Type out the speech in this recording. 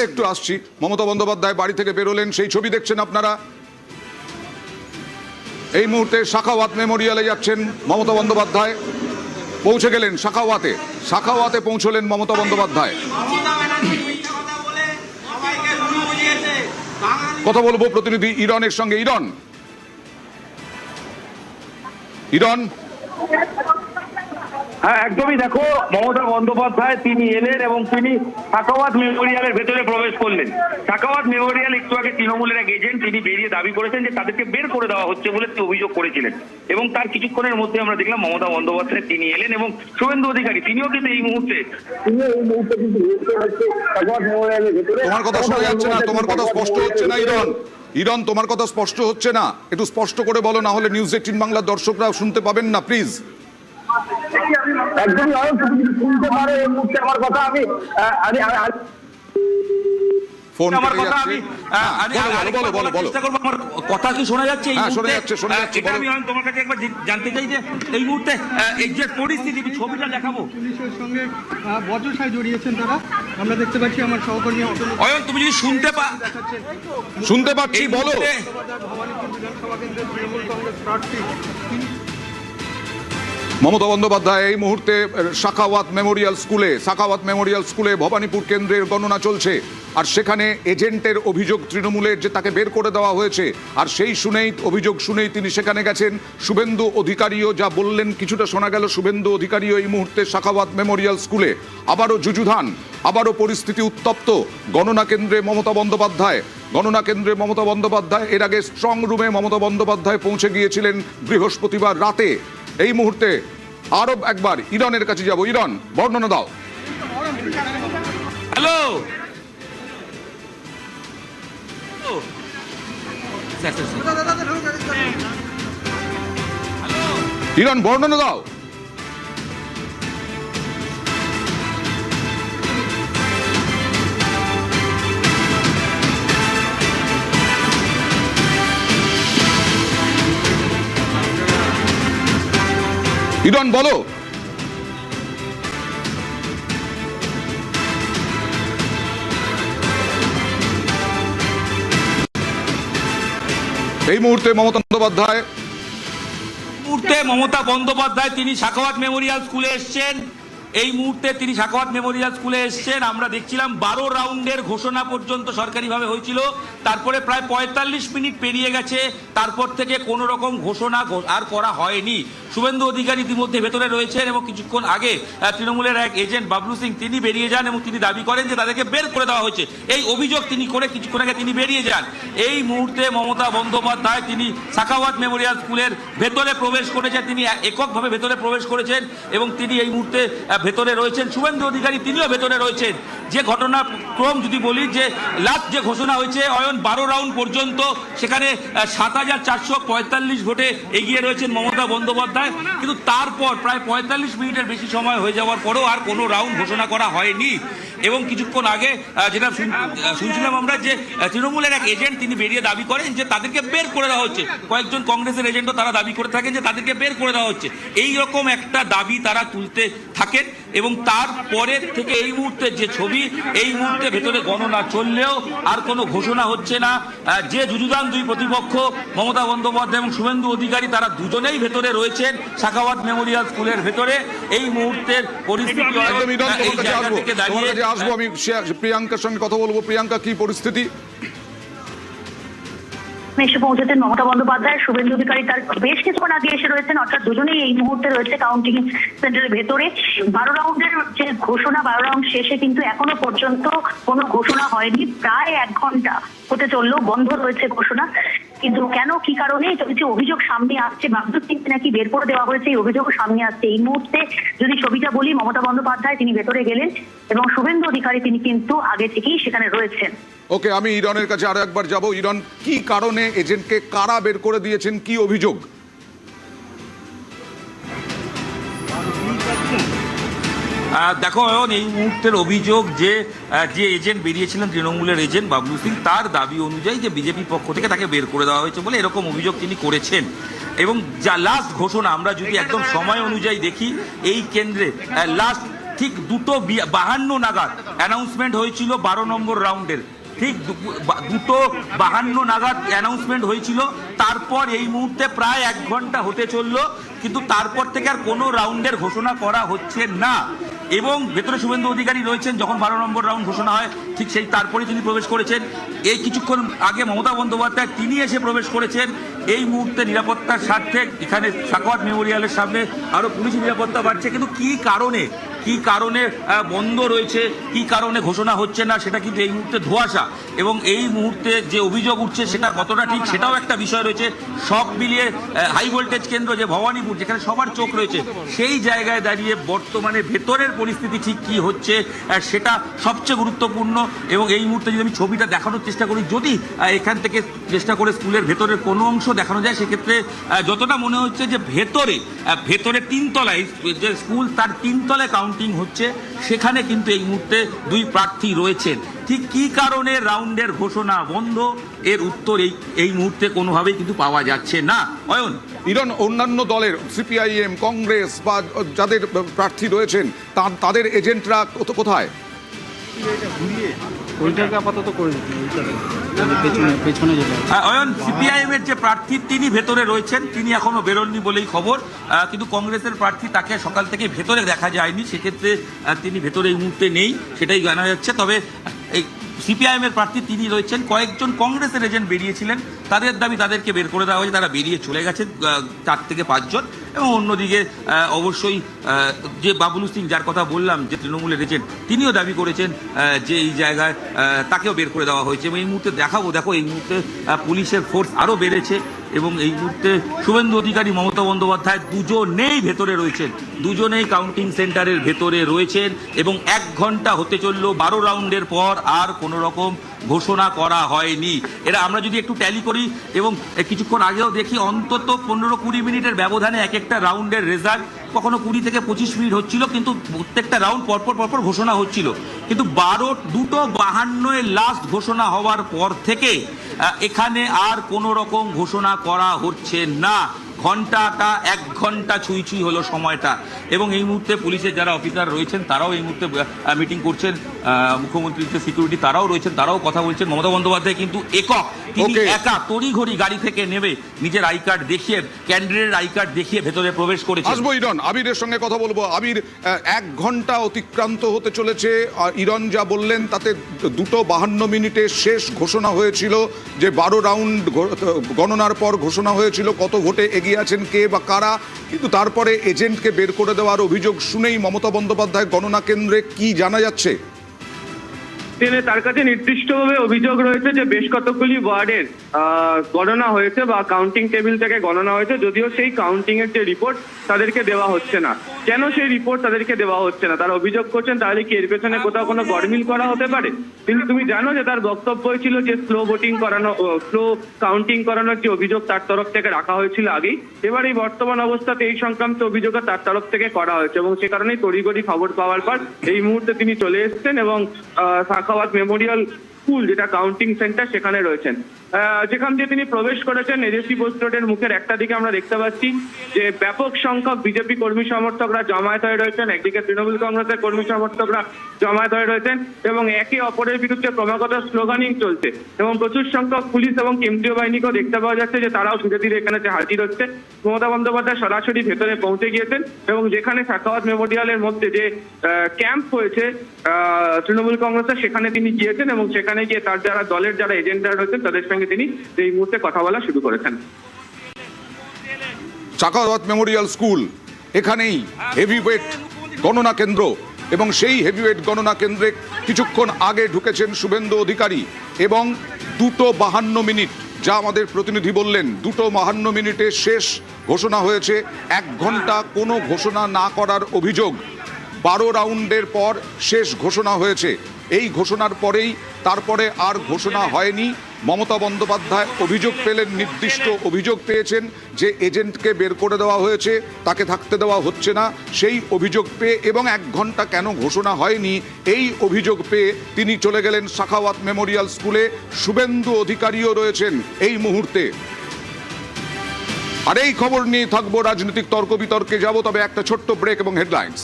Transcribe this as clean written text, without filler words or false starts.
একটু আসছি। মমতা বন্দ্যোপাধ্যায় বাড়ি থেকে বেরোলেন, সেই ছবি দেখছেন আপনারা। এই মুহূর্তে সাখাওয়াত মেমোরিয়ালে যাচ্ছেন মমতা বন্দ্যোপাধ্যায়। পৌঁছে গেলেন সাখাওয়াতে পৌঁছলেন মমতা বন্দ্যোপাধ্যায়। কথা বলবো প্রতিনিধি ইরনের সঙ্গে। ইরন। হ্যাঁ, একদমই। দেখো, মমতা বন্দ্যোপাধ্যায় তিনি এলেন এবং তিনি সাখাওয়াত মেমোরিয়ালের ভেতরে প্রবেশ করলেন। সাখাওয়াত মেমোরিয়াল একটু আগে তৃণমূলের এক এজেন্ট তিনি বেরিয়ে দাবি করেছেন যে তাদেরকে বের করে দেওয়া হচ্ছে বলে তিনি অভিযোগ করেছিলেন, এবং তার কিছুক্ষণের মধ্যে আমরা দেখলাম মমতা বন্দ্যোপাধ্যায় তিনি এলেন এবং শুভেন্দু অধিকারী তিনিও কিন্তু এই মুহূর্তে কিন্তু সাখাওয়াত মেমোরিয়ালের ভেতরে। তোমার কথা শোনা যাচ্ছে না, তোমার কথা স্পষ্ট হচ্ছে না ইরন, তোমার কথা স্পষ্ট হচ্ছে না। একটু স্পষ্ট করে বলো, না হলে নিউজ 18 বাংলার দর্শকরা শুনতে পাবেন না, প্লিজ। একদমই শুনতে পারে এই মুহূর্তে আমার কথা। কথা কি শোনা যাচ্ছে? আমি তোমার কাছে একবার জানতে চাই যে এই মুহূর্তে এক্সাক্ট পরিস্থিতি, ছবিটা দেখাবো। পুলিশের সঙ্গে বজ্রসায় জড়িয়েছেন তারা, আমরা দেখতে পাচ্ছি। আমার সহকর্মী অয়ন, তুমি যদি শুনতে পাচ্ছি, বলো। ভবানীপুর বিধানসভা কেন্দ্রের তৃণমূল কংগ্রেস প্রার্থী মমতা বন্দ্যোপাধ্যায় এই মুহূর্তে সাখাওয়াত মেমোরিয়াল স্কুলে ভবানীপুর কেন্দ্রের গণনা চলছে। আর সেখানে এজেন্টের অভিযোগ তৃণমূলের যে তাকে বের করে দেওয়া হয়েছে, আর সেই অভিযোগ শুনেই তিনি সেখানে গেছেন। শুভেন্দু অধিকারীও যা বললেন কিছুটা শোনা গেল। শুভেন্দু অধিকারীও এই মুহূর্তে সাখাওয়াত মেমোরিয়াল স্কুলে। আবারও যুযুধান, আবারও পরিস্থিতি উত্তপ্ত। গণনা কেন্দ্রে মমতা বন্দ্যোপাধ্যায় এর আগে স্ট্রং রুমে মমতা বন্দ্যোপাধ্যায় পৌঁছে গিয়েছিলেন বৃহস্পতিবার রাতে। এই মুহূর্তে আরো একবার ইরনের কাছে যাব। ইরন, বর্ণনা দাও। হ্যালো, ইরন, বর্ণনা দাও। ইরন, বলো। এই মুহূর্তে মমতা বন্দ্যোপাধ্যায় তিনি সাখাওয়াত মেমোরিয়াল স্কুলে এসছেন। আমরা দেখছিলাম 12 রাউন্ডের ঘোষণা পর্যন্ত সরকারিভাবে হয়েছিল। তারপরে প্রায় 45 মিনিট পেরিয়ে গেছে, তারপর থেকে কোনো রকম ঘোষণা আর করা হয়নি। শুভেন্দু অধিকারী ইতিমধ্যে ভেতরে রয়েছেন এবং কিছুক্ষণ আগে তৃণমূলের এক এজেন্ট বাবলু সিং তিনি বেরিয়ে যান এবং তিনি দাবি করেন যে তাদেরকে বের করে দেওয়া হয়েছে। এই অভিযোগ তিনি করে কিছুক্ষণ আগে তিনি বেরিয়ে যান। এই মুহূর্তে মমতা বন্দ্যোপাধ্যায় তিনি সাখাওয়াত মেমোরিয়াল স্কুলের ভেতরে প্রবেশ করেছেন। তিনি এককভাবে ভেতরে প্রবেশ করেছেন এবং তিনি এই মুহূর্তে ভেতরে রয়েছেন। শুভেন্দু অধিকারী তিনিও ভেতরে রয়েছেন। যে ঘটনাক্রম যদি বলি, যে লাস্ট যে ঘোষণা হয়েছে অয়ন 12 রাউন্ড পর্যন্ত, সেখানে 7445 ভোটে এগিয়ে রয়েছেন মমতা বন্দ্যোপাধ্যায়। কিন্তু তারপর প্রায় 45 মিনিটের বেশি সময় হয়ে যাওয়ার পরেও আর কোনো রাউন্ড ঘোষণা করা হয়নি। এবং কিছুক্ষণ আগে যেটা শুনছিলাম আমরা, যে তৃণমূলের এক এজেন্ট তিনি বেরিয়ে দাবি করেন যে তাদেরকে বের করে দেওয়া হচ্ছে। কয়েকজন কংগ্রেসের এজেন্টও তারা দাবি করে থাকেন যে তাদেরকে বের করে দেওয়া হচ্ছে। এই রকম একটা দাবি তারা তুলতে থাকেন এবং তারপরে থেকে এই মুহূর্তে যে ছবি, এই মুহূর্তে ভেতরে গণনা চললেও আর কোনো ঘোষণা হচ্ছে না। যে যুযুধান দুই প্রতিপক্ষ, মমতা বন্দ্যোপাধ্যায় এবং শুভেন্দু অধিকারী, তারা দুজনেই ভেতরে রয়েছেন সাখাওয়াত মেমোরিয়াল স্কুলের ভেতরে। এই মুহূর্তের পরিস্থিতি আসবো। আমি প্রিয়াঙ্কার সঙ্গে কথা বলবো। প্রিয়াঙ্কা, কি পরিস্থিতি? এসে পৌঁছেছেন মমতা বন্দ্যোপাধ্যায়, শুভেন্দু অধিকারী তার বেশ কিছুক্ষণ আগে এসে রয়েছেন, অর্থাৎ দুজনেই এই মুহূর্তে রয়েছে কাউন্টিং সেন্টারের ভেতরে। 12 রাউন্ডের যে ঘোষণা, 12 রাউন্ড শেষে কিন্তু এখনো পর্যন্ত কোনো ঘোষণা হয়নি। প্রায় 1 ঘন্টা হতে চললো, বন্ধ রয়েছে ঘোষণা। কিন্তু কেন, কি কারণে যে অভিযোগ সামনে আসছে, বাবলু সিং নাকি বের করে দেওয়া হয়েছে, এই অভিযোগ সামনে আসছে। এই মুহূর্তে যদি ছবিটা বলি, মমতা বন্দ্যোপাধ্যায় তিনি ভেতরে গেলেন এবং শুভেন্দু অধিকারী তিনি কিন্তু আগে থেকেই সেখানে রয়েছেন। ওকে, আমি ইরনের কাছে আরো একবার যাব। ইরন, কি কারণে এজেন্টকে কারা বের করে দিয়েছেন, কি অভিযোগ? দেখো অয়ন, এই মুহূর্তের অভিযোগ যে এজেন্ট বেরিয়েছিলেন তৃণমূলের এজেন্ট বাবলু সিং, তার দাবি অনুযায়ী যে বিজেপির পক্ষ থেকে তাকে বের করে দেওয়া হয়েছে বলে এরকম অভিযোগ তিনি করেছেন। এবং যা লাস্ট ঘোষণা আমরা যদি একদম সময় অনুযায়ী দেখি, এই কেন্দ্রে লাস্ট ঠিক 2:52 নাগাদ অ্যানাউন্সমেন্ট হয়েছিল 12 নম্বর রাউন্ডের, ঠিক 2:52 নাগাদ অ্যানাউন্সমেন্ট হয়েছিল। তারপর এই মুহূর্তে প্রায় 1 ঘন্টা হতে চললো, কিন্তু তারপর থেকে আর কোনো রাউন্ডের ঘোষণা করা হচ্ছে না। এবং ভেতরে শুভেন্দু অধিকারী রয়েছেন, যখন 12 নম্বর রাউন্ড ঘোষণা হয় ঠিক সেই তারপরে তিনি প্রবেশ করেছেন। এই কিছুক্ষণ আগে মমতা বন্দ্যোপাধ্যায় তিনি এসে প্রবেশ করেছেন। এই মুহূর্তে নিরাপত্তার স্বার্থে এখানে সাখাওয়াত মেমোরিয়ালের সামনে আরো পুলিশ নিরাপত্তা বাড়ছে, কিন্তু কি কারণে বন্ধ রয়েছে, কি কারণে ঘোষণা হচ্ছে না, সেটা কিন্তু এই মুহূর্তে ধোঁয়াশা। এবং এই মুহূর্তে যে অভিযোগ উঠছে সেটা কতটা ঠিক সেটাও একটা বিষয় রয়েছে। সব মিলিয়ে হাই ভোল্টেজ কেন্দ্র যে ভবানীপুর, যেখানে সবার চোখ রয়েছে, সেই জায়গায় দাঁড়িয়ে বর্তমানে ভেতরের পরিস্থিতি ঠিক কি হচ্ছে সেটা সবচেয়ে গুরুত্বপূর্ণ। এবং এই মুহূর্তে যদি আমি ছবিটা দেখানোর চেষ্টা করি, যদি এখান থেকে চেষ্টা করে স্কুলের ভেতরের কোনো অংশ দেখানো যায়, সেক্ষেত্রে যতটা মনে হচ্ছে যে ভেতরে 3 তলায় যে স্কুল, তার 3 তলায় কাউন্টিং হচ্ছে, সেখানে কিন্তু এই মুহূর্তে 2 প্রার্থী রয়েছেন। ঠিক কি কারণে রাউন্ডের ঘোষণা বন্ধ, এর উত্তর এই মুহূর্তে কোনোভাবেই কিন্তু পাওয়া যাচ্ছে না। অয়ন, ইরন, অন্যান্য দলের সিপিআইএম, কংগ্রেস বা যাদের প্রার্থী রয়েছেন তাদের এজেন্টরা কোথায়? ওইটাকে আপাতত করে দিতে পেছনে যেতে। অয়ন, সিপিআইএম এর যে প্রার্থী তিনি ভেতরে রয়েছেন, তিনি এখনো বেরোননি বলেই খবর, কিন্তু কংগ্রেসের প্রার্থী তাকে সকাল থেকে ভেতরে দেখা যায়নি, সেক্ষেত্রে তিনি ভেতরে এই মুহূর্তে নেই, সেটাই জানা যাচ্ছে। তবে এই সিপিআইএম এর প্রার্থী তিনি রয়েছেন। কয়েকজন কংগ্রেসের এজেন্ট বেরিয়েছিলেন, তাদের দাবি তাদেরকে বের করে দেওয়া হয়েছে, তারা বেরিয়ে চলে গেছেন 4 থেকে 5 জন। এবং অন্যদিকে অবশ্যই যে বাবলু সিং, যার কথা বললাম, যে তৃণমূলের এজেন্ট, তিনিও দাবি করেছেন যে এই জায়গায় তাকেও বের করে দেওয়া হয়েছে। এবং এই মুহূর্তে দেখো এই মুহূর্তে পুলিশের ফোর্স আরও বেড়েছে। এবং এই মুহূর্তে শুভেন্দু অধিকারী, মমতা বন্দ্যোপাধ্যায় দুজনেই ভেতরে রয়েছেন, দুজনেই কাউন্টিং সেন্টারের ভেতরে রয়েছেন। এবং 1 ঘন্টা হতে চললো, 12 রাউন্ডের পর আর কোনো রকম ঘোষণা করা হয়নি। এরা আমরা যদি একটু ট্যালি করি এবং কিছুক্ষণ আগেও দেখি, অন্তত 15-20 মিনিটের ব্যবধানে এক একটা রাউন্ডের রেজাল্ট, কখনো 20 থেকে 25 মিনিট হচ্ছিল, কিন্তু প্রত্যেকটা রাউন্ড পরপর ঘোষণা হচ্ছিল। কিন্তু 2:52 লাস্ট ঘোষণা হওয়ার পর থেকে এখানে আর কোনো রকম ঘোষণা করা হচ্ছে না। ঘন্টাটা 1 ঘন্টা ছুঁই হলো সময়টা। এবং এই মুহূর্তে পুলিশের যারা অফিসার রয়েছেন তারাও এই মুহূর্তে মিটিং করছেন, মুখ্যমন্ত্রীর যে সিকিউরিটি তারাও রয়েছেন, তারাও কথা বলছেন। মমতা বন্দ্যোপাধ্যায় কিন্তু তিনি একা তড়িঘড়ি গাড়ি থেকে নেমে নিজের আই কার্ড দেখিয়ে, ক্যান্ডিডেটের আই কার্ড দেখিয়ে ভেতরে প্রবেশ করেছেন। আসবো ইরন, আবিরের সঙ্গে কথা বলবো। আবির, 1 ঘন্টা অতিক্রান্ত হতে চলেছে। ইরন যা বললেন তাতে 2:52 শেষ ঘোষণা হয়েছিল, যে 12 রাউন্ড গণনার পর ঘোষণা হয়েছিল কত ভোটে এগিয়ে আছেন কে বা কারা। কিন্তু তারপরে এজেন্টকে বের করে দেওয়ার অভিযোগ শুনেই মমতা বন্দ্যোপাধ্যায় গণনা কেন্দ্রে কি জানা যাচ্ছে? তার কাছে নির্দিষ্টভাবে অভিযোগ রয়েছে যে বেশ কতগুলি ওয়ার্ডের গণনা হয়েছে বা কাউন্টিং টেবিল থেকে গণনা হয়েছে, যদিও সেই কাউন্টিং এর যে রিপোর্ট তাদেরকে দেওয়া হচ্ছে না। কেন সেই রিপোর্ট তাদেরকে দেওয়া হচ্ছে না, তারা অভিযোগ করছেন, তাহলে কি এর পেছনে কোথাও কোনো গড়মিল করা হতে পারে? কিন্তু তুমি জানো যে তার বক্তব্য ছিল যে স্লো কাউন্টিং করানোর যে অভিযোগ তার তরফ থেকে রাখা হয়েছিল আগেই। এবার এই বর্তমান অবস্থাতে এই সংক্রান্ত অভিযোগ তার তরফ থেকে করা হয়েছে, এবং সে কারণেই তড়িঘড়ি খবর পাওয়ার পর এই মুহূর্তে তিনি চলে এসেছেন এবং সাখাওয়াত মেমোরিয়াল স্কুল, যেটা কাউন্টিং সেন্টার, সেখানে রয়েছেন। যেখান দিয়ে তিনি প্রবেশ করেছেন, এজেসি পোস্ট রোডের মুখের একটা দিকে আমরা দেখতে পাচ্ছি যে ব্যাপক সংখ্যক বিজেপি কর্মী সমর্থকরা জমায়েত হয়ে রয়েছেন, একদিকে তৃণমূল কংগ্রেসের কর্মী সমর্থকরা জমায়েত হয়ে রয়েছেন, এবং একে অপরের বিরুদ্ধে ক্রমাগত স্লোগানিং চলছে। এবং প্রচুর সংখ্যক পুলিশ এবং কেন্দ্রীয় বাহিনীকেও দেখতে পাওয়া যাচ্ছে যে তারাও ধীরে ধীরে এখানে হাজির হচ্ছে। মমতা বন্দ্যোপাধ্যায় সরাসরি ভেতরে পৌঁছে গিয়েছেন, এবং যেখানে সাখাওয়াত মেমোরিয়ালের মধ্যে যে ক্যাম্প হয়েছে তৃণমূল কংগ্রেসের, সেখানে তিনি গিয়েছেন এবং সেখানে গিয়ে তার দলের যারা এজেন্টরা রয়েছেন তাদের সঙ্গে তিনি এই মুহূর্তে কথা বলা শুরু করেছেন। সাখাওয়াত মেমোরিয়াল স্কুল, এখানেই হেভিওয়েট গণনা কেন্দ্র, এবং সেই হেভিওয়েট গণনা কেন্দ্রে কিছুক্ষণ আগে ঢুকেছেন শুভেন্দু অধিকারী। এবং 2:52, যা আমাদের প্রতিনিধি বললেন, 2:52 শেষ ঘোষণা হয়েছে। 1 ঘন্টা কোনো ঘোষণা না করার অভিযোগ। 12 রাউন্ডের পর শেষ ঘোষণা হয়েছে। এই ঘোষণার পরেই তারপরে আর ঘোষণা হয়নি। মমতা বন্দ্যোপাধ্যায় অভিযোগ পেলেন, নির্দিষ্ট অভিযোগ পেয়েছেন যে এজেন্টকে বের করে দেওয়া হয়েছে, তাকে থাকতে দেওয়া হচ্ছে না। সেই অভিযোগ পেয়ে এবং 1 ঘন্টা কেন ঘোষণা হয়নি এই অভিযোগ পেয়ে তিনি চলে গেলেন সাখাওয়াত মেমোরিয়াল স্কুলে। শুভেন্দু অধিকারীও রয়েছেন এই মুহূর্তে। আর এই খবর নিয়ে থাকবো রাজনৈতিক তর্ক বিতর্কে যাব, তবে একটা ছোট্ট ব্রেক এবং হেডলাইন্স।